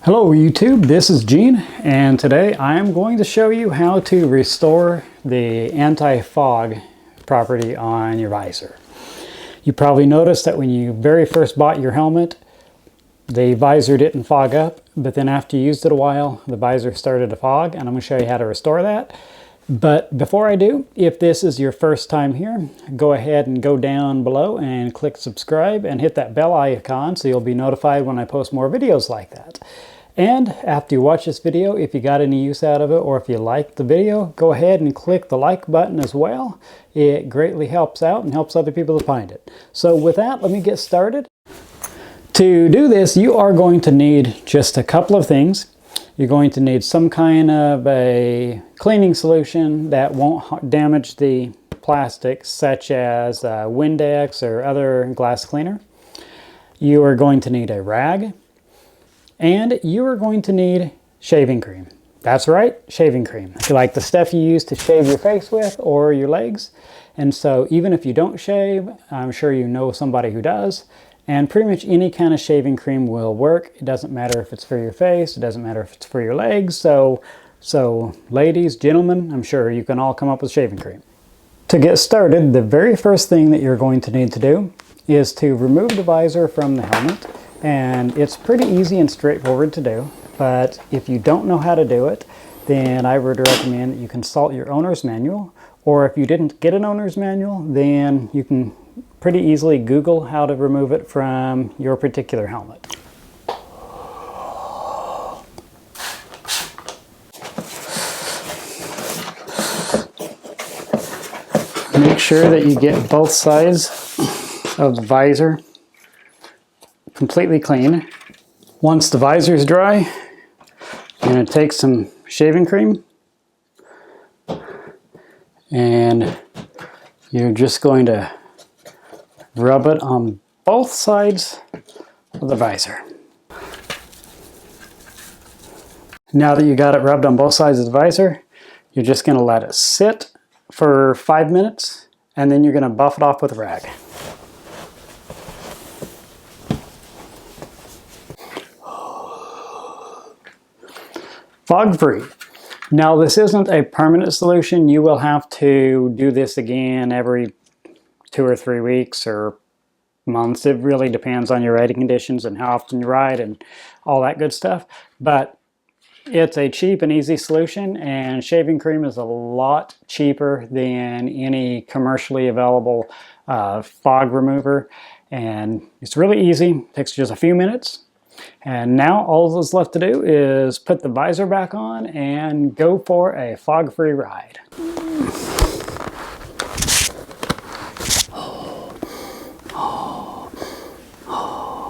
Hello YouTube, this is Gene, and today I am going to show you how to restore the anti-fog property on your visor. You probably noticed that when you very first bought your helmet, the visor didn't fog up, but then after you used it a while, the visor started to fog, and I'm going to show you how to restore that. But before I do, if this is your first time here, go ahead and go down below and click subscribe and hit that bell icon so you'll be notified when I post more videos like that. And after you watch this video, if you got any use out of it or if you liked the video, go ahead and click the like button as well. It greatly helps out and helps other people to find it. So with that, let me get started. To do this, you are going to need just a couple of things. You're going to need some kind of a cleaning solution that won't damage the plastic, such as Windex or other glass cleaner. You are going to need a rag. And you are going to need shaving cream. That's right, shaving cream. Like the stuff you use to shave your face with or your legs. And so even if you don't shave, I'm sure you know somebody who does. And pretty much any kind of shaving cream will work. It doesn't matter if it's for your face, it doesn't matter if it's for your legs. So ladies, gentlemen, I'm sure you can all come up with shaving cream. To get started, the very first thing that you're going to need to do is to remove the visor from the helmet. And it's pretty easy and straightforward to do, but if you don't know how to do it, then I would recommend that you consult your owner's manual, or if you didn't get an owner's manual, then you can pretty easily Google how to remove it from your particular helmet. Make sure that you get both sides of the visor completely clean. Once the visor is dry, you're going to take some shaving cream and you're just going to rub it on both sides of the visor. Now that you got it rubbed on both sides of the visor, you're just going to let it sit for 5 minutes and then you're going to buff it off with a rag. Fog-free. Now this isn't a permanent solution. You will have to do this again every 2 or 3 weeks or months. It really depends on your riding conditions and how often you ride and all that good stuff. But it's a cheap and easy solution, and shaving cream is a lot cheaper than any commercially available fog remover. And it's really easy. It takes just a few minutes. And now all that's left to do is put the visor back on and go for a fog-free ride.